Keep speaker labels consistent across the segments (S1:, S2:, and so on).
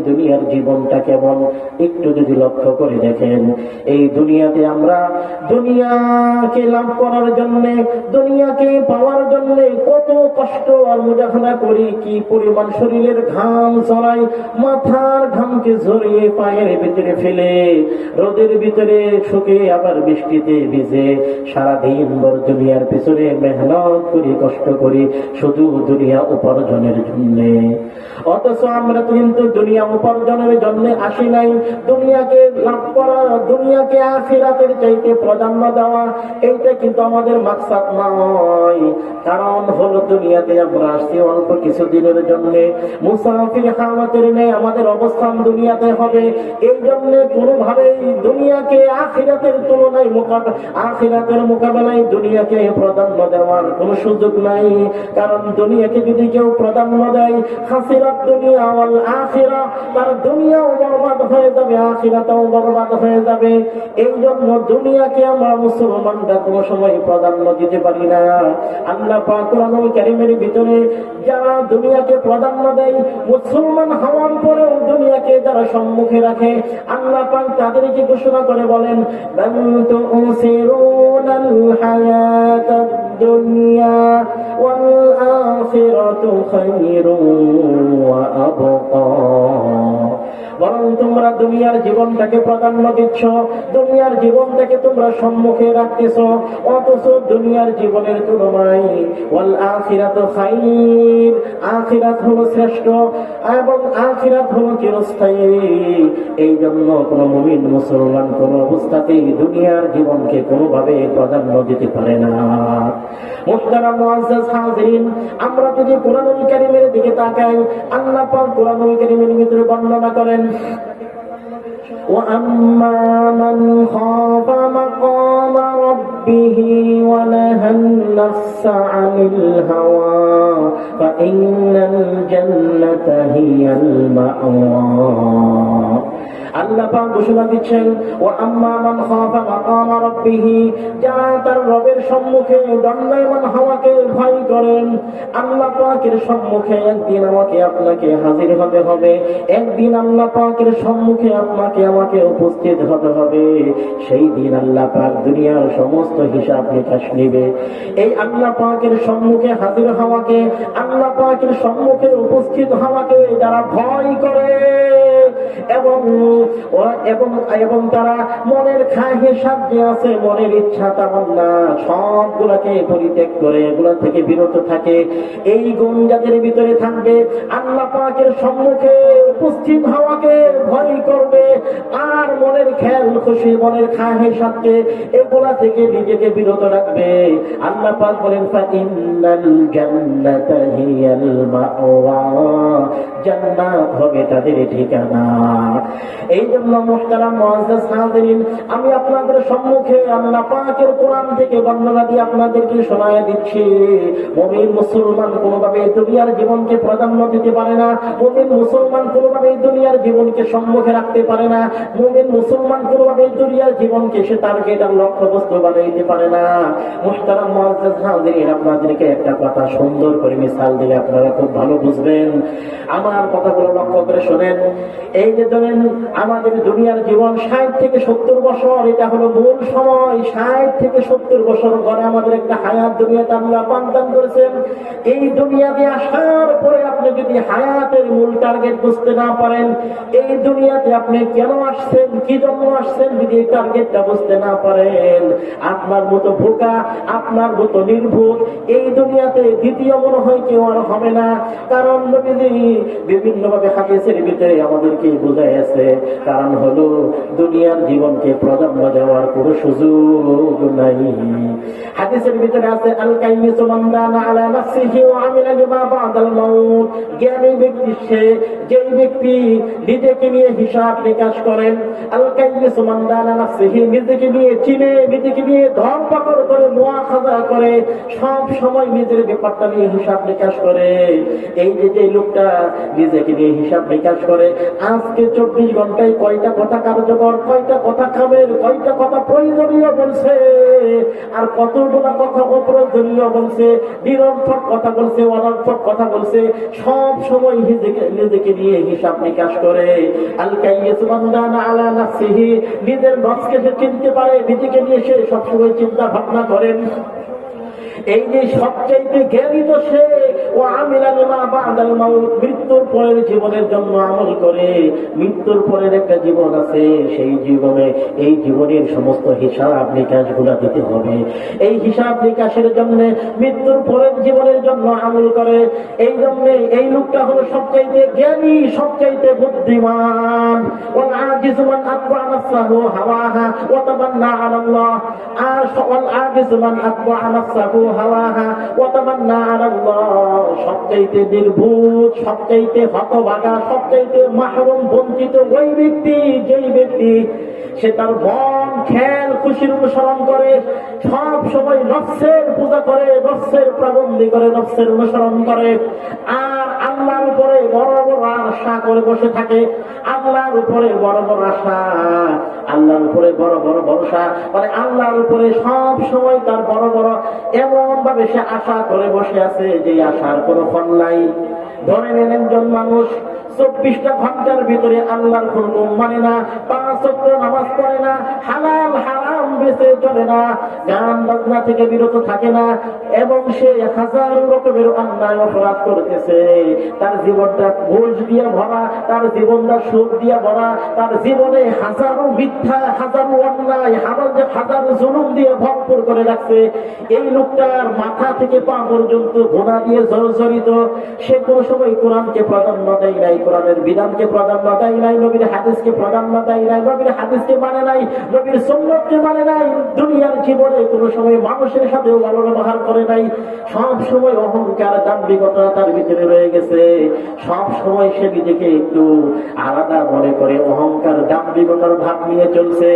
S1: দুনিয়ার জীবনটা কেমন একটু যদি লক্ষ্য করে দেখেন, এই দুনিয়াতে আমরা দুনিয়াকে লাভ করার জন্য, দুনিয়াকে পাওয়ার জন্য কত কষ্ট আর মুজাহাদা করি, কি পরিমাণ শরীরের ঘাম ঝরাই, মাথার ঘামকে ঝরিয়ে পায়ের ভিতরে ফেলে রোদের ভিতরে শুকে আবার বৃষ্টিতে ভিজে সারাদিন ভর দুনিয়ার পিছনে মেহনত করি, কষ্ট করি শুধু দুনিয়া উপার্জনের জন্য। অথচ আমরা কিন্তু দুনিয়া উপার্জনের জন্য আসি নাই, দুনিয়াকে লাভ করা, দুনিয়াকে আখিরাতের চাইতে প্রাধান্য দেওয়া, এইটা কিন্তু আমাদের মাকসাদ নয়। কারণ হলো দুনিয়াতে আমরা আসছি অল্প কিছুদিনের জন্য, মুসাফির হালাতের নেই আমাদের অবস্থান দুনিয়াতে হবে। এই জন্য কোনোভাবেই দুনিয়াকে আখিরাতের তুলনায় আখিরাতের মোকাবেলায় দুনিয়াকে প্রাধান্য দেওয়ার কোন সুযোগ নাই। কারণ দুনিয়াকে যদি কেউ প্রাধান্য দেয়, খাসিরাত দুনিয়া ওয়াল আখিরা, তার দুনিয়াও বরবাদ হয়ে যাবে, আখিরাতও বরবাদ হয়ে যাবে। এই জন্য দুনিয়াকে আমরা মুসলমানরা কোনো সময় প্রাধান্য দিতে পারি না। আল্লাহ পাক কোরআনুল কারীমের ভিতরে যারা দুনিয়াকে প্রাধান্য দেয়, মুসলমান হওয়ার পরেও দুনিয়াকে যারা সম্মুখে রাখে, আল্লাহ পাক তাদেরকে ঘোষণা করে বলেন, বাল তুসিরুনাল হায়াতাদ দুনিয়া ওয়াল আখিরাতু খায়রুন ওয়া আবকা। বরং তোমরা দুনিয়ার জীবনটাকে প্রাধান্য দিচ্ছ, দুনিয়ার জীবনটাকে তোমরা সম্মুখে রাখতেছ, অথচ দুনিয়ার জীবনের তুলনায় ওয়াল আখিরাতু খায়র, আখিরাত হলো শ্রেষ্ঠ এবং আখিরাত হলো চিরস্থায়ী। এই জন্য কোন মুমিন মুসলমান কোন অবস্থাতেই দুনিয়ার জীবনকে কোনোভাবে প্রাধান্য দিতে পারে না। মুহতারাম মুআজ্জাজ হাজিরিন, আমরা যদি কোরআনুল কারীমের দিকে তাকাই, আল্লাহ পাক কোরআনুল কারীমের ভিতরে বর্ণনা করেন, وَأَمَّا مَنْ خَافَ مَقَامَ رَبِّهِ وَنَهَى النَّفْسَ عَنِ الْهَوَى فَإِنَّ الْجَنَّةَ هِيَ الْمَأْوَى। আল্লাহ পাক ঘোষণা দিচ্ছেন, ও আম্মা মান খাফা মাকাম রাব্বিহি, যারা তার রবের সম্মুখে দণ্ডায়মান হওয়াকে ভয় করেন। আল্লাহ পাকের সম্মুখে একদিন আমাকে আপনাকে হাজির হতে হবে, একদিন আল্লাহ পাকের সম্মুখে আপনাকে আমাকে উপস্থিত হতে হবে। সেই দিন আল্লাহ পাক দুনিয়ার সমস্ত হিসাব নিকাশ নেবে। এই আল্লাহ পাকের সম্মুখে হাজির হওয়াকে, আল্লাহ পাকের সম্মুখে উপস্থিত হওয়াকে যারা ভয় করে এবং তারা মনের হিসাব যে আছে, মনের ইচ্ছা তামান্না সবগুলাকে পরিত্যাগ করে এগুলা থেকে বিরত থাকে, এই গুণ যাদের ভিতরে থাকবে, আল্লাহ পাকের সম্মুখে উপস্থিত হওয়াকে ভয় করবে আর মনের খেয়াল খুশি, মনের হিসাবকে এগুলা থেকে নিজেকে বিরত রাখবে। আল্লাহ পাক বলেন, ফাইন্নাল জান্নাতা হিয়াল মাওয়া, জান্নাত হবে তাদের ঠিকানা। এই জন্য মুহতারাম মুআজ্জাজ হাজিরিন, আমি আপনাদের সম্মুখে আল্লাহ পাকের কোরআন থেকে বর্ণনা দিয়ে আপনাদেরকে শোনায় দিচ্ছি, মুমিন মুসলমান কোনোভাবে দুনিয়ার জীবনকে প্রাধান্য দিতে পারে না, মুমিন মুসলমান কোনোভাবে দুনিয়ার জীবনকে সম্মুখে রাখতে পারে না, মুমিন মুসলমান কোনোভাবে দুনিয়ার জীবনকে সে টার্গেট আর লক্ষ্যবস্তু বানাইতে পারে না। মুহতারাম মুআজ্জাজ হাজিরিন, আপনাদেরকে একটা কথা সুন্দর করে মিসাল দিলে আপনারা খুব ভালো বুঝবেন। আমার কথাগুলো লক্ষ্য করে শোনেন। এই যে ধরেন আমাদের দুনিয়ার জীবন 60 থেকে 70 বছর, এটা হলো মূল সময়। 60 থেকে 70 বছর পরে আমাদের একটা হায়াত দুনিয়াতে আল্লাহ দান করেছেন। এই দুনিয়াতে আসার পরে আপনি যদি হায়াতের মূল টার্গেট বুঝতে না পারেন, এই দুনিয়াতে আপনি কেন আসছেন, কি জন্য আসছেন, যদি এই টার্গেটটা বুঝতে না পারেন, আপনার মতো বোকা, আপনার মতো নির্ভুল এই দুনিয়াতে দ্বিতীয় মনে হয় কেউ আর হবে না। কারণ নবীজি বিভিন্ন ভাবে হাদিসের ভিতরে আমাদেরকে বুঝাইছে, কারণ হলো দুনিয়ার জীবনকে প্রাধান্য দেওয়ার কোনো সুযোগ নাই। হাদিসের ভিতরে আছে, আল কাইয়িসু মান দানা আলা নাফসিহি ওয়া আমিলা লিমা বাদাল মাউত। জ্ঞানী ব্যক্তি সে, যেই ব্যক্তি নিজেকে নিয়ে হিসাব নিকাশ করেন। আল কাইয়িসু মান দানা নাফসিহি, নিজেকে নিয়ে চিনে, নিজেকে নিয়ে ধরপাকড় করে, মুআখাযা করে, সব সময় নিজের ব্যাপারটা নিয়ে হিসাব নিকাশ করে। এই যে লোকটা নিজেকে নিয়ে হিসাব নিকাশ করে আজকে 24 ঘন্টায় কয়টা কথা কার্যকর, কয়টা কথা খাবের, কয়টা কথা প্রয়োজনীয় বলছে, আর কতগুলো কথা অপ্রয়োজনীয় বলছে, নিরর্থক কথা বলছে, অনর্থক কথা বলছে। সব সময় নিজেকে নিয়ে হিসাব নিকাশ করে। আল কাইয়্যিসু মান দানা আলা নাফসিহি, নিজের নফসকে সে চিনতে পারে, নিজেকে নিয়ে সে সবসময় চিন্তা ভাবনা করেন। এই যে সবচাইতে জ্ঞানী তো সে, ও আমিলা লিমা বা'দাল মাউত, মৃত্যুর পরের জীবনের জন্য আমল করে। মৃত্যুর পরের একটা জীবন আছে, সেই জীবনে এই জীবনের সমস্ত হিসাব নিকাশ গুলা দিতে হবে। এই হিসাব নিকাশের জন্য মৃত্যুর পরের জীবনের জন্য আমল করে। এই জন্য এই লোকটা হলো সবচাইতে জ্ঞানী, সবচাইতে বুদ্ধিমান। ওয়াল আজিজু মান আতবা নাফসাহু হাওয়াহা ওয়া তামান্না আলা আল্লাহ, আর ওয়াল আজিজু মান আতবা নাফসাহু হাওয়াহা ওয়া তামান্না আলা আল্লাহ, সবচাইতে নির্ভুল, সবচাইতে হতভাগা, সবচাইতে মাহরুম, বঞ্চিত ওই ব্যক্তি, যেই ব্যক্তি সে তার মন খেয়াল খুশির অনুসরণ করে, সব সময় নফসের পূজা করে, নফসের প্রাবন্দি করে, নফসের অনুসরণ করে, আর আল্লাহর উপরে বড় বড় আশা করে বসে থাকে। আল্লাহর উপরে বড় বড় আশা, আল্লাহর উপরে বড় বড় ভরসা, মানে আল্লাহর উপরে সব সময় তার বড় বড় এমন ভাবে সে আশা করে বসে আছে যে আশার কোনো ফল নাই। ধরে নেন একজন মানুষ 24টা ঘন্টার ভিতরে আল্লাহর হুকুম মানে না, 5 ওয়াক্ত নামাজ পড়ে না, হালাল হারাম বেঁচে চলে না, গান বাজনা থেকে বিরত থাকে না, এবং সে হাজার রকমের অন্যায় অপরাধ করতেছে। তার জীবনটা ঘুষ দিয়ে ভরা, তার জীবনটা সুদ দিয়ে ভরা, তার জীবনে হাজারো মিথ্যা, হাজারো অন্যায়, হাজারো জুলুম দিয়ে ভরপুর করে রাখছে। এই লোকটার মাথা থেকে পা পর্যন্ত গুনাহ দিয়ে জর্জরিত। সে কোনো সময় কোরআনকে প্রাধান্য দেয় নাই, কোরআনের বিধানকে প্রাধান্য দেয় নাই, নবীর হাদিসকে প্রাধান্য দেয় নাই, নবীর হাদিসকে মানে নাই, নবীর সুন্নতকে মানে নাই, দুনিয়ার জীবনে কোনো সময় মানুষের সাথেও ভালো ব্যবহার করে নাই। সব সময় অহংকার, দাম্ভিকতা তার ভিতরে রয়ে গেছে। সব সময় সে নিজেকে একটু আলাদা মনে করে, অহংকার দাম্ভিকতার ভাব নিয়ে চলছে।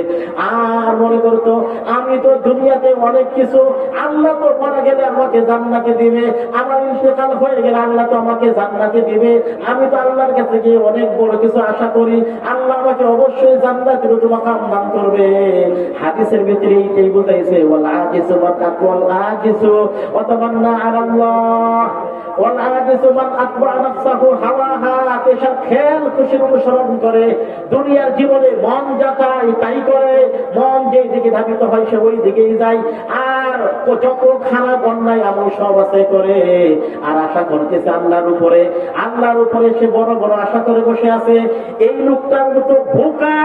S1: আর মনে করতো আমি তো দুনিয়াতে অনেক কিছু, আল্লাহ তো মারা গেলে আমাকে জান্নাতে দিবে, আমার ইন্তেকাল হয়ে গেলে আল্লাহ তো আমাকে জান্নাতে দিবে, আমি তো আল্লাহর কাছে গিয়ে অনেক বড় কিছু আশা করি, আল্লাহ আমাকে অবশ্যই জান্নাতের মাকাম দান করবে। হাদিসের ভিতরে এইটাই বুঝাইছে, ওয়াল আজিজু মান আতওয়াল আজিজু ওয়া তামান্না আলা আল্লাহ ওয়াল আজিজু মান আতবা নাফসাহু হাওয়াহা, পেশার খেয়াল খুশির অনুসরণ করে, দুনিয়ার জীবনে মন যা চায় তাই করে, মন যেই দিকে ধাবিত হয় সে ওই দিকেই যায়, আর যত খারাপ অন্যায় আমল সব আছে করে, আর আশা করতেছে আল্লাহর উপরে। আল্লাহর উপরে সে বড় বড় আশা করে বসে আছে। এই লোকটার মতো বোকা,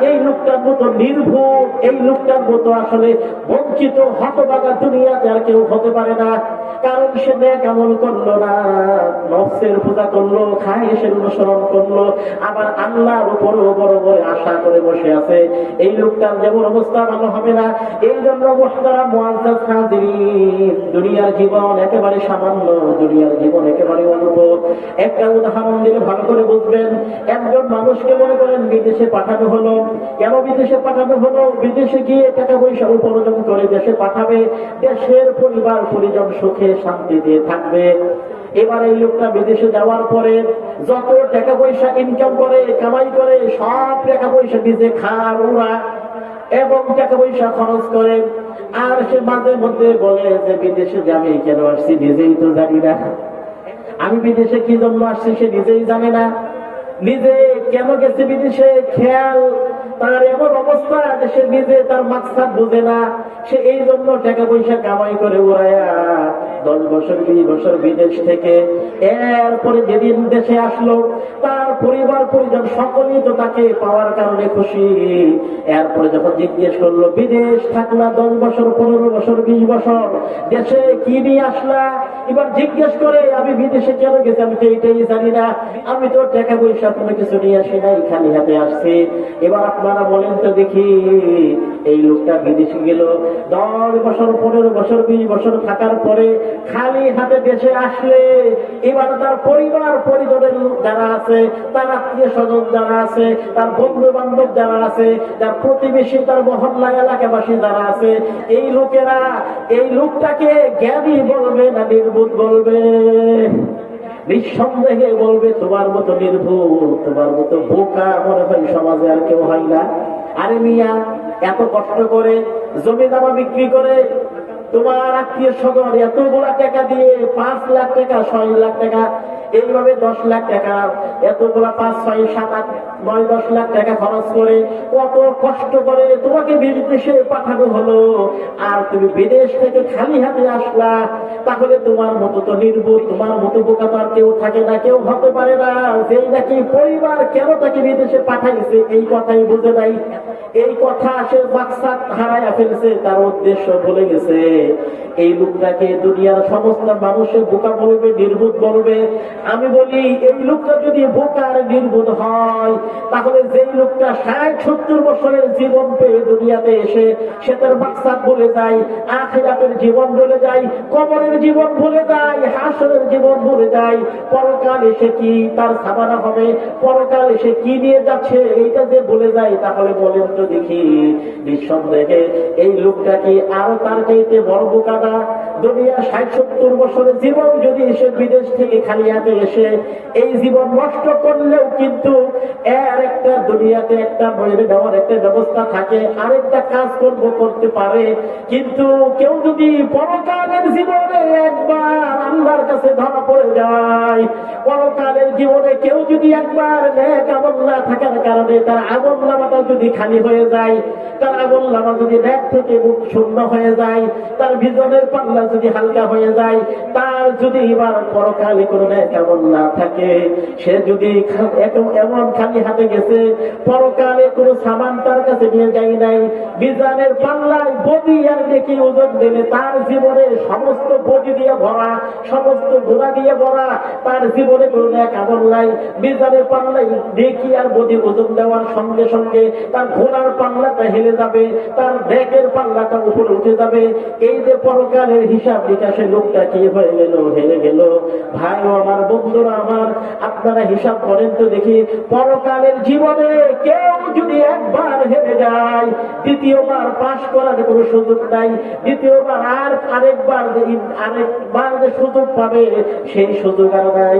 S1: এই লোকটার মতো নির্ভুল, এই লোকটার মতো আসলে বঞ্চিত হতভাগা দুনিয়াতে আর কেউ হতে পারে না। কারণ সে নেক আমল করলো না, নফসের পূজা করলো, খায়েশের অনুসরণ করলো, আবার আল্লাহর উপরও বড় বড় আশা করে বসে আছে। এই লোকটার যেমন অবস্থা ভালো হবে না। এই জন্য মুহতারাম মুআজ্জাজ হাজিরিন, দুনিয়ার জীবন একেবারে সামান্য, দুনিয়ার জীবন একেবারে অল্প। একটা উদাহরণ দিলে ভালো করে বুঝবেন। একজন মানুষকে মনে করেন বিদেশে পাঠানো হলো। কেন বিদেশে পাঠানো হলো? বিদেশে গিয়ে টাকা পয়সা উপার্জন করে দেশে পাঠাবে, দেশের পরিবার পরিজন সুখে শান্তিতে থাকবে। এবার এই লোকটা বিদেশে যাওয়ার পরে যত টাকা পয়সা ইনকাম করে, কামাই করে, সব টাকা পয়সা নিজে খায় ওরা, এবং টাকা পয়সা খরচ করে। আর সে মাঝে মধ্যে বলে যে বিদেশে যাবে, কেন আসছি নিজেই তো জানি না, আমি বিদেশে কি জন্য আসছি সে নিজেই জানে না, নিজে কেন গেছে বিদেশে খেয়াল তার এমন অবস্থা যে সে নিজে তার মাকসাদ বুঝে না। সে এই জন্য টাকা পয়সা কামাই করে উড়াইয়া 10 বছর 20 বছর বিদেশ থেকে এরপরে যেদিন দেশে আসলো, তার পরিবার পরিজন সকলেই তো তাকে পাওয়ার কারণে খুশি। এরপরে যখন জিজ্ঞেস করলো বিদেশ থাকলা 10 বছর 15 বছর 20 বছর, দেশে কি নিয়ে আসলা? এবার জিজ্ঞেস করে আমি বিদেশে কেন গেছি আমি তো এইটাই জানি না, আমি তো টাকা পয়সা কোনো কিছু নিয়ে আসি নাই, খালি হাতে আসছি। এবার আপনারা বলেন তো দেখি, এই লোকটা বিদেশে গেল 10 বছর 15 বছর 20 বছর থাকার পরে খালি হাতে দেশে আসলে, এবার তার পরিবার পরিজনের যারা আছে, তার আত্মীয় স্বজন যারা আছে, তার বন্ধু বান্ধব যারা আছে, তার প্রতিবেশী, তার মহল্লা এলাকাবাসী যারা আছে, এই লোকেরা এই লোকটাকে জ্ঞানী বলবে না নির্বোধ বলবে? নিঃসন্দেহে বলবে তোমার মতো নির্ভুল, তোমার মতো বোকা মনে হয় সমাজে আর কেউ হয় না। আরে মিয়া, এত কষ্ট করে জমি জমা বিক্রি করে তোমার আত্মীয় স্বজন এতগুলা টাকা দিয়ে 5 লাখ টাকা 6 লাখ টাকা এইভাবে 10 লাখ টাকা এতগুলা 5 6 7 8 9 10 লাখ টাকা খরচ করে কত কষ্ট করে তোমাকে বিদেশে পাঠানো হলো, আর তুমি বিদেশ থেকে খালি হাতে আসলা। তাহলে তোমার মতো তো নির্ভুল, তোমার মতো বোকা তো আর কেউ থাকে না, কেউ হতে পারে না। যেই নাকি পরিবার কেন তাকে বিদেশে পাঠাইছে এই কথাই বুঝে নাই, এই কথা সে মাকসাদ হারাইয়া ফেলছে, তার উদ্দেশ্য ভুলে গেছে। এই লোকটাকে দুনিয়ার সমস্ত মানুষের বোকা বলবে, নির্বোধ বলবে। আমি বলি এই লোকটা যদি বোকা আর নির্বোধ হয়, তাহলে যেই লোকটা 60-70 বছরের জীবন পেয়ে দুনিয়াতে এসে সে তার মাকসাদ ভুলে যায়, আখিরাতের জীবন ভুলে যায়, কবরের জীবন ভুলে যায়, হাসরের জীবন ভুলে যায়, পরকাল এসে কি তার সামানা হবে, পরকাল এসে কি নিয়ে যাচ্ছে এইটা যে ভুলে যায়, তাহলে বলেন তো দেখি নিঃসন্দেহে এই লোকটা কি আরো তার চাইতে বড় বোকা না? দুনিয়া 60-70 বছরের জীবন যদি এসে বিদেশ থেকে খালি হাতে এসে এই জীবন নষ্ট করলেও কিন্তু এর একটা দুনিয়াতে একটা বইরে দেওয়ার একটা ব্যবস্থা থাকে, আরেকটা কাজ করতে পারে। কিন্তু কেউ যদি পরকালের জীবনে একবার আল্লাহর কাছে ধরা পড়ে যায়, পরকালের জীবনে কেউ যদি একবার নেক আমল না থাকার কারণে তার আমল নামাটা যদি খালি হয়ে যায়, তার আমল নামা যদি নেক থেকে মুখ শূন্য হয়ে যায়, তার বিজনের পাল্লা যদি হালকা হয়ে যায়, তার যদি এবার পরকালে কোনো নেক আমল না থাকে, সে যদি এমন খালি হাতে গেছে, পরকালে কোনো সামান তার কাছে নিয়ে যায় নাই, বিজনের পাল্লায় বডি আর নেকি ওজন দিলে তার জীবনে সমস্ত বডি দিয়ে ভরা, সমস্ত গুনাহ দিয়ে ভরা, তার জীবনে কোনো নেক আমল নাই। বিজনের পাল্লায় নেকি আর বডি ওজন দেওয়ার সঙ্গে সঙ্গে তার ঘোড়ার পাল্লাটা হেলে যাবে, তার নেকের পাল্লাটা উপরে উঠে যাবে। এই যে পরকালের হিসাব নিকাশে লোকটা কি হয়ে গেল, হেরে গেল। ভাই ও আমার, বন্ধুরা আমার, আপনারা হিসাব করেন তো দেখি, পরকালের জীবনে কেউ যদি একবার হেরে যায়, দ্বিতীয়বার পাশ করার কোনো সুযোগ নাই, দ্বিতীয়বার আরেকবার যে সুযোগ পাবে সেই সুযোগ আর নাই।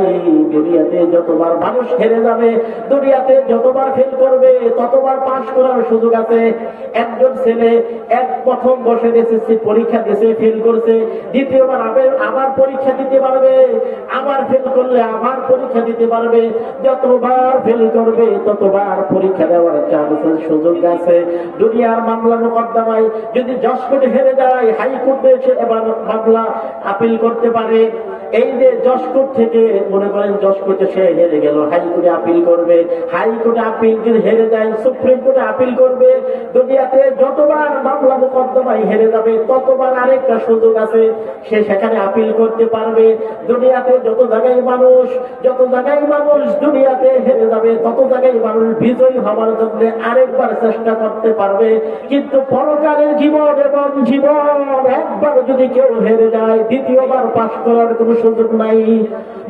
S1: দুনিয়াতে যতবার মানুষ হেরে যাবে, দুনিয়াতে যতবার ফেল করবে ততবার পাশ করার সুযোগ আছে। একজন ছেলে প্রথম বছর এসএসসি পরীক্ষা দিয়েছে, ফেল করছে, দ্বিতীয়বার আবার পরীক্ষা দিতে পারবে, আবার ফেল করলে আবার পরীক্ষা দিতে পারবে। যতবার ফেল করবে ততবার পরীক্ষা দেওয়ার চান্স, সুযোগ আছে। দুনিয়ার মামলা মোকদ্দমায় যদি জজ কোর্টে হেরে যায়, হাইকোর্টে এসে এবার মামলা আপিল করতে পারে। এই যে জজ কোর্ট থেকে মনে করেন জজ কোর্টে সে হেরে গেল, হাইকোর্টে আপিল করবে, হাইকোর্টে আপিল যদি হেরে যায় সুপ্রিম কোর্টে আপিল করবে। দুনিয়াতে যতবার মামলা মোকদ্দমায় হেরে যাবে ততবার আরেকটা সুযোগ আছে, সে সেখানে আপিল করতে পারবে। দুনিয়াতে যত জায়গায় মানুষ দুনিয়াতে হেরে যাবে, তত জায়গায় মানুষ বিজয়ী হওয়ার জন্য আরেকবার চেষ্টা করতে পারবে। কিন্তু পরকালের জীবন এবং জীবন একবার যদি কেউ হেরে যায়, দ্বিতীয়বার পাশ করার কোনো সুযোগ নাই।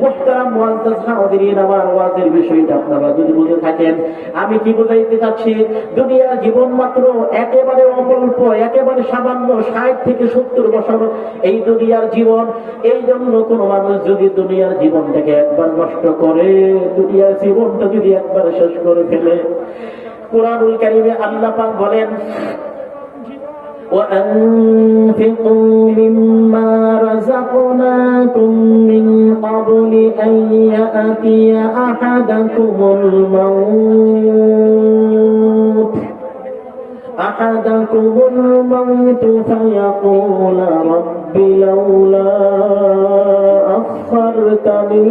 S1: মুহতারাম মুআজ্জাজ হাজিরিন, আমার ওয়াজের বিষয়টা আপনারা যদি বুঝে থাকেন, আমি কি বুঝাইতে চাচ্ছি, দুনিয়ার জীবন মাত্র একেবারে অল্প, একেবারে সামান্য, 60 থেকে 70 বছর এই দুনিয়ার জীবন। এই জন্য কোন মানুষ যদি দুনিয়ার জীবনটাকে একবার নষ্ট করে, দুনিয়ার জীবনটা যদি একবার শেষ করে ফেলে, কুরআনুল কারীমে আল্লাহ পাক বলেন, وأنفقوا مما رزقناكم من قبل أن يأتي أحدكم الموت فيقول رب لولا أخرتني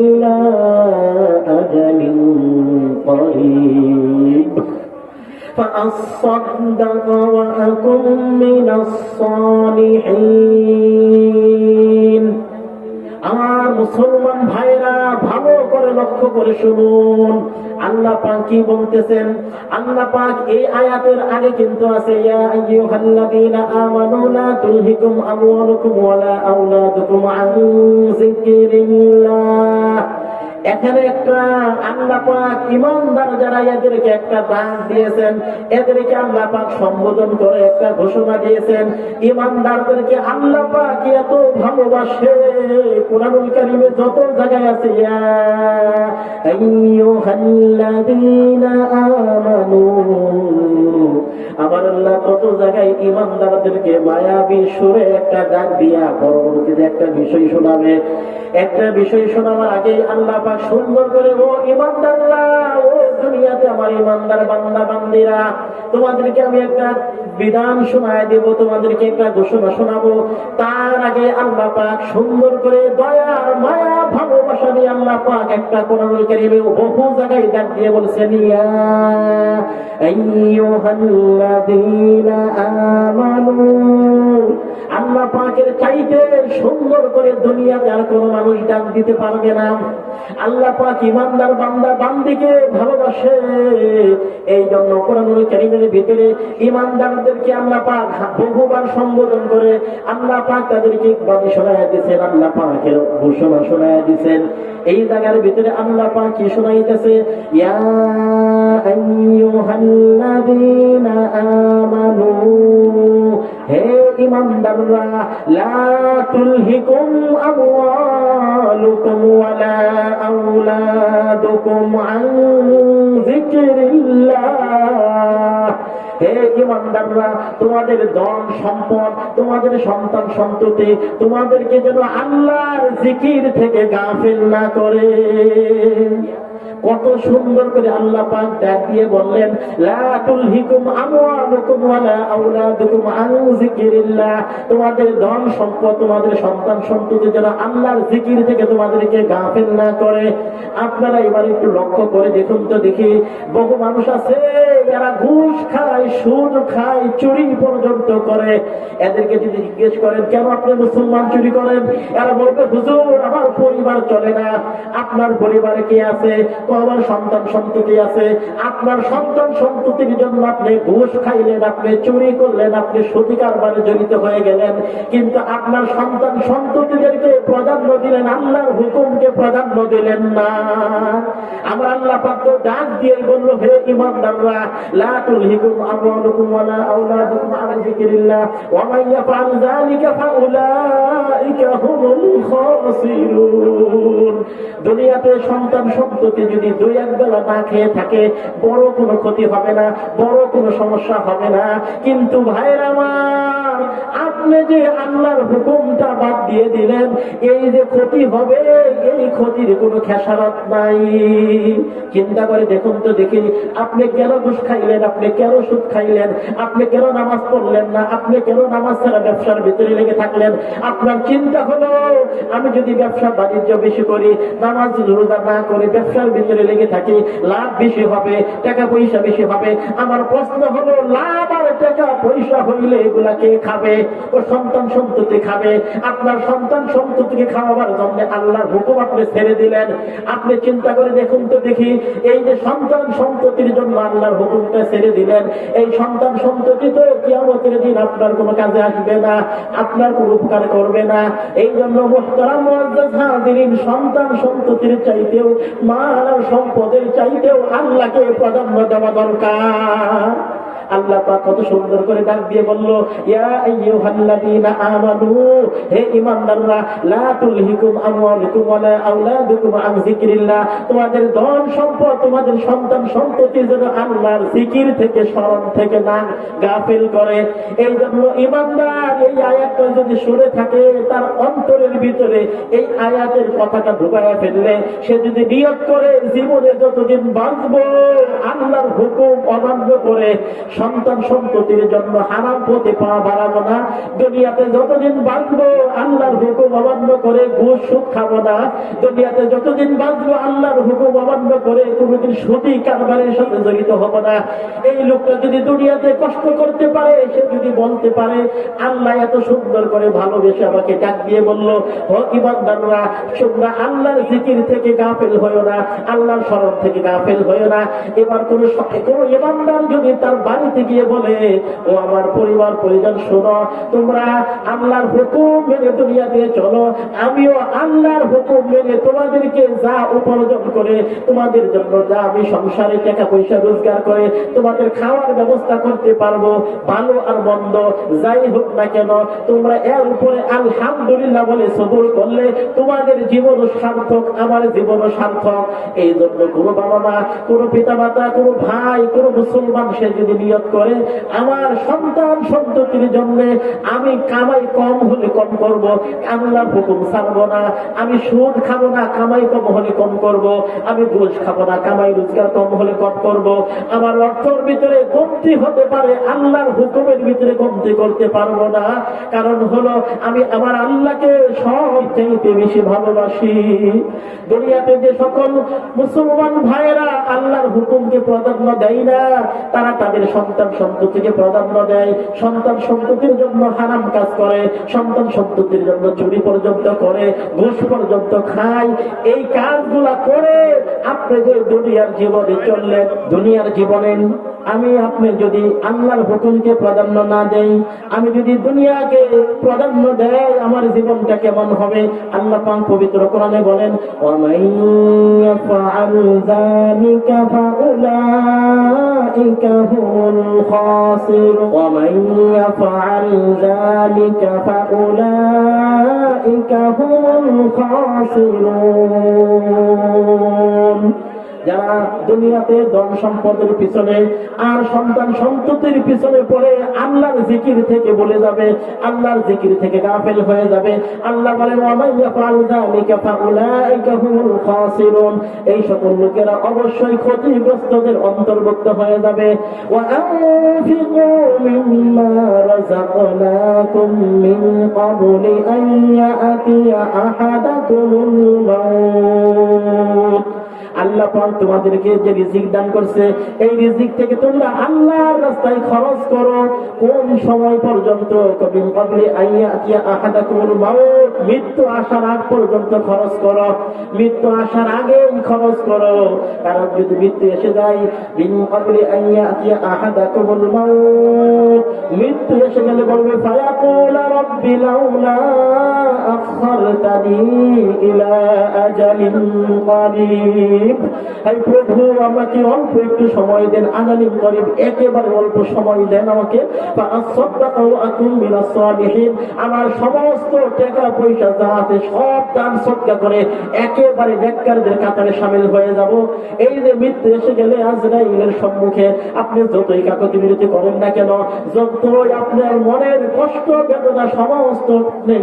S1: إلى أجل قريب فأصدق وأكن من الصالحين। আমার মুসলমান ভাইরা ভালো করে লক্ষ্য করে শুনুন, আল্লাহ পাক কি বলতেছেন। আল্লাহ পাক এই আয়াতের আগে কিন্তু আছে, ইয়া আইয়ুহাল্লাযীনা আমানু লা তুলহিকুম আমওয়ালুকুম ওয়ালা আওলাদুকুম আন যিকরিল্লাহ। এখানে একটা আল্লাহ পাক ইমানদার যারা এদেরকে একটা ডাক দিয়েছেন, এদেরকে আল্লাহ পাক সম্বোধন করে একটা ঘোষণা দিয়েছেন। ইমানদারদেরকে আল্লাহ পাক এত ভালোবাসে, কুরআনুল কারীমে যত জায়গায় আছে ইয়া আইয়ুহাল্লাযীনা আমানু, আমার আল্লাহ কত জায়গায় ইমানদারদেরকে মায়াবী সুরে একটা ডাক দিয়া পরবর্তীতে একটা বিষয় শোনাবে। একটা বিষয় শোনাবার আগে আল্লাহ পাক সুন্দর করে, ও ইমানদাররা, ও দুনিয়াতে আমার ইমানদার বান্দা বান্দিরা, তোমাদেরকে আমি একটা বিধান শোনায় দেব, তোমাদেরকে একটা ঘোষণা শোনাবো। তার আগে আল্লাহ পাক সুন্দর করে দয়ার মায়া ভালোবাসা দিয়ে আল্লাহ পাক একটা কোরআনুল কারীমে বহু জায়গায় ডাক দিয়ে বলছেন, ইয়া আইয়ুহাল্লাযীনা আমানু। আল্লাহ পাকের চাইতে সুন্দর করে দুনিয়াতে আর কোন মানুষ ডাক দিতে পারবে না। আল্লাহ পাক ইমানদার বান্দা বান্দিকে ভালোবাসে, এই জন্য কোরআনুল কারীমের ভিতরে ইমানদারদেরকে আল্লাহ পাক বহুবার সম্বোধন করে আল্লাহ পাক তাদেরকে বাণী শোনায় দিয়েছেন, আল্লাহ পাকের ঘোষণা শোনায় দিয়েছেন। এই জায়গার ভিতরে আল্লাহ পাক কি শোনাইতেছে, ইয়া আইয়ুহাল্লাযীনা আমানু, হে ইমানদাররা, লা তুলহিকুম আমওয়ালুকুম ওয়ালা আওলাদুকুম আন যিকরিল্লাহ। হে ইমানদাররা, তোমাদের ধন সম্পদ, তোমাদের সন্তান সন্ততি তোমাদেরকে যেন আল্লাহর জিকির থেকে গাফিল না করে। কত সুন্দর করে আল্লাহ পাক ডাক দিয়ে বললেন, লা তুলহিকুম আমওয়ালুকুম ওয়ালা আওলাদুকুম আন যিকরিল্লাহ। তোমাদের ধন সম্পদ, তোমাদের সন্তান সন্ততি যেন আল্লাহর জিকির থেকে তোমাদেরকে গাফিল না করে। আপনারা এবার একটু লক্ষ্য করে দেখুন তো দেখি, বহু মানুষ আছে এরা ঘুষ খায়, সুদ খায়, চুরি পর্যন্ত করে। এদেরকে যদি জিজ্ঞেস করেন কেন আপনি মুসলমান চুরি করেন, এরা বলবে হুজুর আমার পরিবার চলে না। আপনার পরিবারে কে আছে? আমার সন্তান সন্ততি আছে। আপনার সন্তান সন্ততির জন্য আপনি ঘুষ খাইলেন, আপনি চুরি করলেন, আপনি সুদি কারবারে জড়িত হয়ে গেলেন, কিন্তু আপনার সন্তান সন্ততিদেরকে প্রাধান্য দিলেন, আল্লাহর হুকুমকে প্রাধান্য দিলেন না। আমার আল্লাহ পাক তো ডাক দিয়ে বলল, হে ঈমানদাররা, লা তুলহিকুম আমওয়ালুকুম ওয়ালা আওলাদুকুম আন যিকরিল্লাহ ওয়া মান ইয়াফআল যালিকা ফাউলাইকা হুমুল খাসিরুন। দুনিয়াতে সন্তান সন্ততি যদি দুই এক বেলা না খেয়ে থাকে, বড় কোনো ক্ষতি হবে না, বড় কোনো সমস্যা হবে না। কিন্তু ভাইরা আমার, আপনি যে আল্লাহর হুকুমটা বাদ দিয়ে দিলেন, এই যে ক্ষতি হবে, এই ক্ষতির কোনো খেসারত নাই। চিন্তা করে দেখুন তো দেখি, আপনি কেন ঘুষ খাইলেন, আপনি কেন সুদ খাইলেন, আপনি কেন নামাজ পড়লেন না, আপনি কেন নামাজ ছাড়া ব্যবসার ভিতরে লেগে থাকলেন? আপনার চিন্তা হলো, আমি যদি ব্যবসা বাণিজ্য বেশি করি, নামাজ রোজা না করে ব্যবসার ভিতরে লেগে থাকি, লাভ বেশি হবে, টাকা পয়সা বেশি হবে। আমার প্রশ্ন হলো, লাভ আর টাকা পয়সা হইলে এগুলা কে খাবে? ও সন্তান সন্ততি খাবে। আপনার সন্তান সন্ততিকে খাওয়াবার জন্য আল্লাহর হুকুম আপনি ছেড়ে দিলেন। আপনি চিন্তা করে দেখুন তো দেখি, এই যে সন্তান সন্ততির জন্য আল্লাহর হুকুমটা ছেড়ে দিলেন, এই সন্তান সন্ততি তো কিয়ামতের দিন আপনার কোনো কাজে আসবে না, আপনার কোনো উপকার করবে না। এই জন্য মুহতারাম মুআজ্জাজ হাজিরিন, সন্তান সন্ততির চাইতেও, মাল আর সম্পদের চাইতেও আল্লাহকে প্রাধান্য দেওয়া দরকার। আল্লাহ পাক কত সুন্দর করে ডাক দিয়ে বলল, ইয়া আইয়ুহাল্লাযীনা আমানু, হে ঈমানদাররা, লা তুলহিকুম আমওয়ালুকুম ওয়ালা আওলাদুকুম আন যিকরিল্লাহ। তোমাদের ধন সম্পদ, তোমাদের সন্তান সন্ততি যেন আল্লাহর জিকির থেকে, স্মরণ থেকে না গাফিল করে। এই জন্য ঈমানদার এই আয়াতটা যদি শুনে থাকে, তার অন্তরের ভিতরে এই আয়াতের কথাটা ঢুকায়া ফেললে, সে যদি নিয়ত করে জীবনে যতদিন বাঁচবো আল্লাহর হুকুম অমান্য করে, সন্তান সন্ততির জন্য হারাম পথে পা বাড়াবো না, দুনিয়াতে যতদিন বাঁচবো আল্লাহর হুকুম অমান্য করে ঘুষ সুদ খাবো না, দুনিয়াতে যতদিন বাঁচবো আল্লাহর হুকুম অমান্য করে কোনোদিন সুদি কারবারের সাথে জড়িত হবো না। এই লোকটা যদি দুনিয়াতে কষ্ট করতে পারে, সে যদি বলতে পারে, আল্লাহ এত সুন্দর করে ভালোবেসে আমাকে ডাক দিয়ে বলল, ও ঈমানদাররা, তোমরা আল্লাহর জিকির থেকে গাফিল হইও না, আল্লাহর স্মরণ থেকে গাফিল হইও না। এবার কোন ঈমানদার যদি তার বাড়ি বাড়িতে গিয়ে বলে, ও আমার পরিবার পরিজন শোনো, তোমরা আল্লাহর হুকুম মেনে দুনিয়াতে চলো, আমিও আল্লাহর হুকুম মেনে তোমাদেরকে যা উপার্জন করে, তোমাদের জন্য যা আমি সংসারে টাকা পয়সা রোজগার করে তোমাদের খাওয়ার ব্যবস্থা করতে পারবো, ভালো আর মন্দ যাই হোক না কেন, তোমরা এর উপরে আলহামদুলিল্লাহ বলে সবুর করলে তোমাদের জীবন সার্থক, আমার জীবন সার্থক। এই জন্য কোনো বাবা মা, কোনো পিতা মাতা, কোনো ভাই, কোনো মুসলমান সে যদি নিয়ত করে আমার সন্তান সন্ততির জন্য আমি কামাই কম হলে কম করব, আল্লাহর হুকুম ছাড়বো না, আমি সুদ খাবো না, কামাই কম হলে কম করব, আমি ঘুষ খাবো না, কামাই রোজগার কম হলে কম করব, আমার অর্থের ভিতরে কমতি হতে পারে, আল্লাহর হুকুমের ভিতরে কমতি করতে পারবো না। কারণ হলো আমি আমার আল্লাহকে সব চাইতে বেশি ভালোবাসি। দুনিয়াতে যে সকল মুসলমান ভাইয়েরা আল্লাহর হুকুমকে প্রাধান্য দেয় না, তারা তাদের সন্তান সন্ততিকে প্রাধান্য দেয়, সন্তান সন্ততির জন্য হারাম কাজ করে, সন্তান সন্ততির জন্য চুরি পর্যন্ত করে, ঘুষ পর্যন্ত খায়। এই কাজগুলা করে আপনি যে দুনিয়ার জীবনে চললেন, দুনিয়ার জীবনে আমি আপনি যদি আল্লাহর হুকুমকে প্রাধান্য না দেই, আমি যদি দুনিয়াকে প্রাধান্য দেয়, আমার জীবনটা কেমন হবে? আল্লাহ পাক পবিত্র কোরআনে বলেন, ওয়ামাইয়াফআল যালিকা ফাউলাইকা হুমুল খাসিরুন, ওয়ামাইয়াফআল যালিকা ফাউলাইকা হুমুল খাসিরুন। যারা দুনিয়াতে ধন সম্পদের পিছনে আর সন্তান সন্ততির পিছনে পড়ে আল্লাহর জিকির থেকে বলে যাবে, আল্লাহর জিকির থেকে গাফেল হয়ে যাবে, আল্লাহ বলেন ওয়ামাইয়াফআল যালিকা ফাউলাইকা হুমুল খাসিরুন, এই সকল লোকেরা অবশ্যই ক্ষতিগ্রস্তদের অন্তর্ভুক্ত হয়ে যাবে। ওয়া আনফিকু মিম্মা রাযাকনাকুম মিন ক্বাবলি আন ইয়াতিয়া আহাদাকুমুল মাউত। আল্লাহ পাক তোমাদেরকে যে রিজিক দান করছে, এই রিজিক থেকে তোমরা আল্লাহর রাস্তায় খরচ করো। কোন সময় পর্যন্ত? কবিন ক্বাবলি আইয়াতিয়া আহাদাকুমুল মাউত, মৃত্যু আসার আগ পর্যন্ত খরচ করো, মৃত্যু আসার আগেই খরচ করো। কারণ যদি মৃত্যু এসে যায়, বিন ক্বাবলি আইয়াতিয়া আহাদাকুমুল মাউত, মৃত্যু এসে গেলে বলবে ফায়াকুল রাব্বি লাউলা আখখারতানি ইলা আজালিন ক্বারিব, হে প্রভু আমাকে অল্প একটু সময় দেন, আজালিম করিব, একেবারে অল্প সময় দেন আমাকে, ফাআসাদদাকা ওয়া আকুন মিনাস সালিহিন, আমার সমস্ত টাকা পয়সা যা আছে সব দান সদকা করে একেবারে নেককারদের কাতারে শামিল হয়ে যাব। এই যে মৃত্যু এসে গেলে আজরাইলের সম্মুখে আপনি যতই কাকুতি মিনতি করেন না কেন, যতই আপনার মনের কষ্ট বেদনা সমস্ত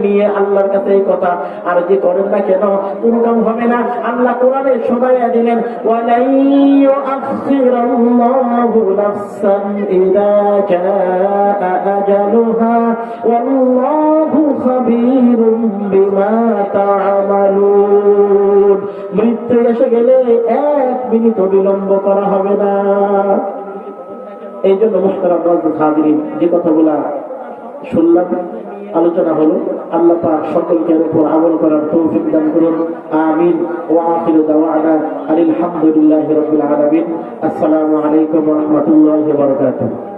S1: নিয়ে আল্লাহর কাছে এই কথা আর যে করেন না কেন, কোনো কাম হবে না। আল্লাহ কোরআনে শোনায়া দিলেন, ওয়ালাই ইউআখিরুল্লাহু নাফসান ইযা জাআ আজালুহা ওয়াল্লাহু খাবীরুম বিমা তা'মালুন, মৃত্যু এসে গেলে এক মিনিট বিলম্ব করা হবে না। এই জন্য মুহতারাম হাজিরিন, যে কথাগুলা শুনলাম, আলোচনা হলো, আল্লাহ পাক সকলকে উপর আমল করার তৌফিক দান করুন। আমিন। ওয়া আখিরু দাওয়ানা আলহামদুলিল্লাহি রাব্বিল আলামিন। আসসালামু আলাইকুম ওয়া রাহমাতুল্লাহি ওয়া বারাকাতুহু।